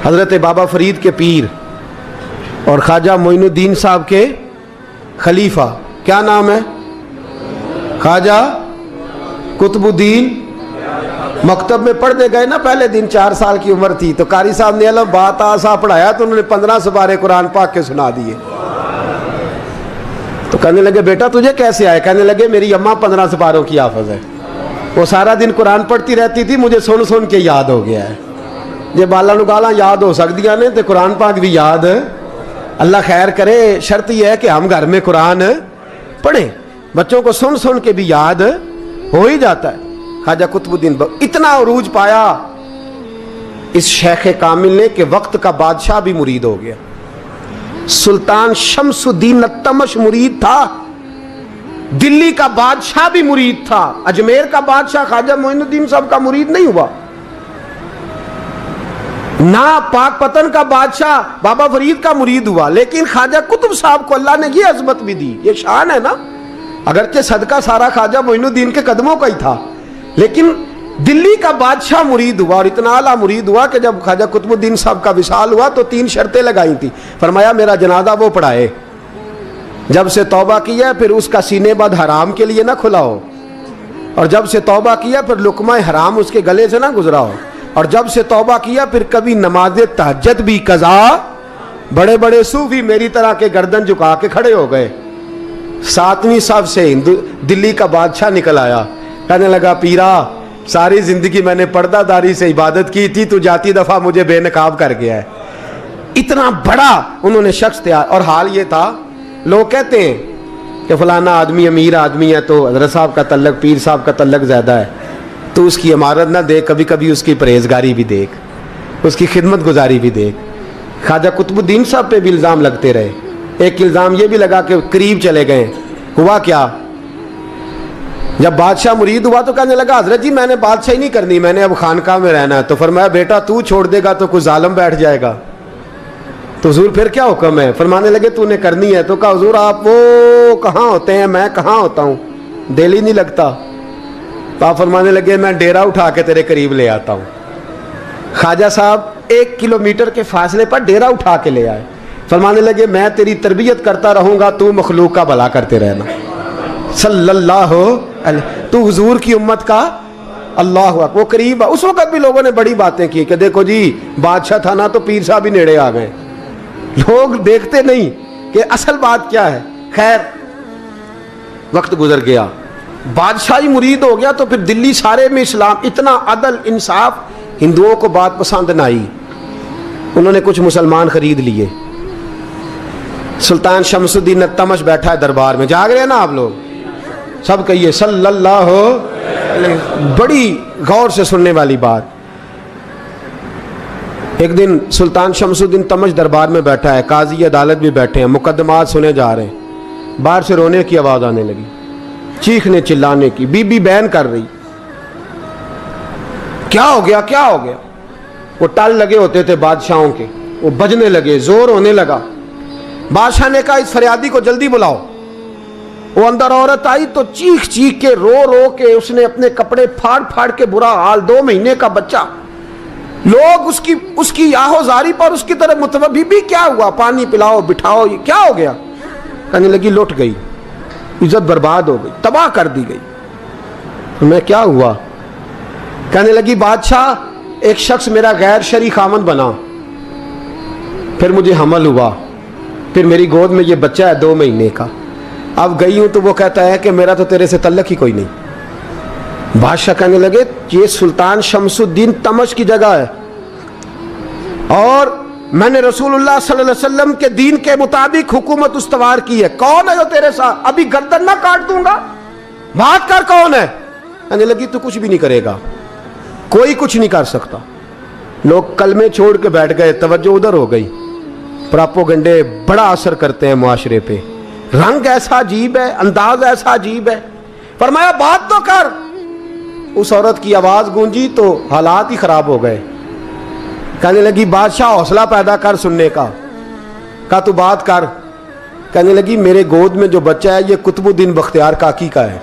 حضرت بابا فرید کے پیر اور خواجہ معین الدین صاحب کے خلیفہ، کیا نام ہے؟ خواجہ قطب الدین۔ مکتب میں پڑھنے گئے نا پہلے دن، 4 سال کی عمر تھی، تو قاری صاحب نے الف با تا سا پڑھایا تو انہوں نے 15 سپارے قرآن پاک کے سنا دیے۔ تو کہنے لگے بیٹا تجھے کیسے آئے؟ کہنے لگے میری اماں 15 سپاروں کی حافظ ہے، وہ سارا دن قرآن پڑھتی رہتی تھی، مجھے سن سن کے یاد ہو گیا ہے۔ جب بالا نو گالاں یاد ہو سکدیاں نے تو قرآن پاک بھی یاد، اللہ خیر کرے۔ شرط یہ ہے کہ ہم گھر میں قرآن پڑھیں، بچوں کو سن سن کے بھی یاد ہو ہی جاتا ہے۔ خواجہ قطب الدین اتنا عروج پایا اس شیخ کامل نے کہ وقت کا بادشاہ بھی مرید ہو گیا۔ سلطان شمس الدین التمش مرید تھا، دلی کا بادشاہ بھی مرید تھا، اجمیر کا بادشاہ خواجہ معین الدین صاحب کا مرید نہیں ہوا، نہ پاک پتن کا بادشاہ بابا فرید کا مرید ہوا، لیکن خواجہ قطب صاحب کو اللہ نے یہ عظمت بھی دی۔ یہ شان ہے نا، اگرچہ صدقہ سارا خواجہ معین الدین کے قدموں کا ہی تھا، لیکن دلی کا بادشاہ مرید ہوا، اور اتنا اعلیٰ مرید ہوا کہ جب خواجہ قطب الدین صاحب کا وصال ہوا تو 3 شرطیں لگائی تھی۔ فرمایا میرا جنازہ وہ پڑھائے، جب سے توبہ کیا پھر اس کا سینے بد حرام کے لیے نہ کھلا ہو، اور جب سے توبہ کیا پھر لقمہ حرام اس کے گلے سے نہ گزرا ہو، اور جب سے توبہ کیا پھر کبھی نماز تہجد بھی قضا۔ بڑے بڑے صوفی میری طرح کے گردن جھکا کے کھڑے ہو گئے۔ 7ویں صف سے دلی کا بادشاہ نکل آیا، کہنے لگا پیرا ساری زندگی میں نے پردہ داری سے عبادت کی تھی، تو جاتی دفعہ مجھے بے نقاب کر گیا ہے۔ اتنا بڑا انہوں نے شخص تھا، اور حال یہ تھا لوگ کہتے ہیں کہ فلانا آدمی امیر آدمی ہے تو حضرت صاحب کا تعلق پیر صاحب کا تعلق زیادہ ہے، تو اس کی عمارت نہ دیکھ، کبھی کبھی اس کی پرہیزگاری بھی دیکھ، اس کی خدمت گزاری بھی دیکھ۔ خواجہ قطب الدین صاحب پہ بھی الزام لگتے رہے، ایک الزام یہ بھی لگا کہ قریب چلے گئے۔ ہوا کیا؟ جب بادشاہ مرید ہوا تو کہنے لگا حضرت جی میں نے بادشاہی نہیں کرنی، میں نے اب خانقاہ میں رہنا ہے۔ تو فرمایا بیٹا تو چھوڑ دے گا تو کوئی ظالم بیٹھ جائے گا، تو حضور پھر کیا حکم ہے؟ فرمانے لگے تو نے کرنی ہے۔ تو کہا حضور آپ وہ کہاں ہوتے ہیں، میں کہاں ہوتا ہوں، دل ہی نہیں لگتا۔ تو آپ فرمانے لگے میں ڈیرا اٹھا کے تیرے قریب لے آتا ہوں۔ خواجہ صاحب 1 کلومیٹر کے فاصلے پر ڈیرا اٹھا کے لے آئے، فرمانے لگے میں تیری تربیت کرتا رہوں گا، تو مخلوق کا بھلا کرتے رہنا۔ صلی اللہ علیہ، تو حضور کی امت کا اللہ اکبر، وہ قریب۔ اس وقت بھی لوگوں نے بڑی باتیں کی کہ دیکھو جی بادشاہ تھا نا تو پیر صاحب ہی نیڑے آ گئے، لوگ دیکھتے نہیں کہ اصل بات کیا ہے۔ خیر وقت گزر گیا، بادشاہی مرید ہو گیا، تو پھر دلی سارے میں اسلام، اتنا عدل انصاف، ہندوؤں کو بات پسند نہ آئی، انہوں نے کچھ مسلمان خرید لیے۔ سلطان شمس الدین التمش بیٹھا ہے دربار میں، جاگ رہے ہیں نا آپ لوگ، سب کہیے صلی اللہ علیہ۔ بڑی غور سے سننے والی بات، ایک دن سلطان شمس الدین تمش دربار میں بیٹھا ہے، قاضی عدالت بھی بیٹھے ہیں، مقدمات سنے جا رہے ہیں، باہر سے رونے کی آواز آنے لگی، چیخنے چلانے کی، بی بی بیان کر رہی، کیا ہو گیا کیا ہو گیا؟ وہ ٹال لگے ہوتے تھے بادشاہوں کے، وہ بجنے لگے، زور ہونے لگا۔ بادشاہ نے کہا اس فریادی کو جلدی بلاؤ۔ وہ اندر عورت آئی تو چیخ چیخ کے رو رو کے اس نے اپنے کپڑے پھاڑ پھاڑ کے، برا حال، 2 مہینے کا بچہ، لوگ اس کی آہو زاری پر اس کی طرف متوجہ، بی بی کیا ہوا، پانی پلاؤ بٹھاؤ، یہ کیا ہو گیا؟ کہنے لگی لٹ گئی، عزت برباد ہو گئی، تباہ کر دی گئی۔ میں کیا ہوا؟ کہنے لگی بادشاہ ایک شخص میرا غیر شرعی خامند بنا، پھر مجھے حمل ہوا، پھر میری گود میں یہ بچہ ہے 2 مہینے کا، اب گئی ہوں تو وہ کہتا ہے کہ میرا تو تیرے سے تعلق ہی کوئی نہیں۔ بادشاہ کہنے لگے یہ سلطان شمس الدین تمش کی جگہ ہے، اور میں نے رسول اللہ صلی اللہ علیہ وسلم کے دین کے مطابق حکومت استوار کی ہے، کون ہے جو تیرے ساتھ؟ ابھی گردن نہ کاٹ دوں گا، بات کر کون ہے؟ کہنے لگی تو کچھ بھی نہیں کرے گا، کوئی کچھ نہیں کر سکتا۔ لوگ کلمے چھوڑ کے بیٹھ گئے، توجہ ادھر ہو گئی۔ پراپوگنڈے بڑا اثر کرتے ہیں معاشرے پہ، رنگ ایسا عجیب ہے، انداز ایسا عجیب ہے۔ فرمایا بات تو کر۔ اس عورت کی آواز گونجی تو حالات ہی خراب ہو گئے۔ کہنے لگی بادشاہ حوصلہ پیدا کر سننے کا۔ کہا تو بات کر۔ کہنے لگی میرے گود میں جو بچہ ہے یہ قطب الدین بختیار کاکی کا ہے،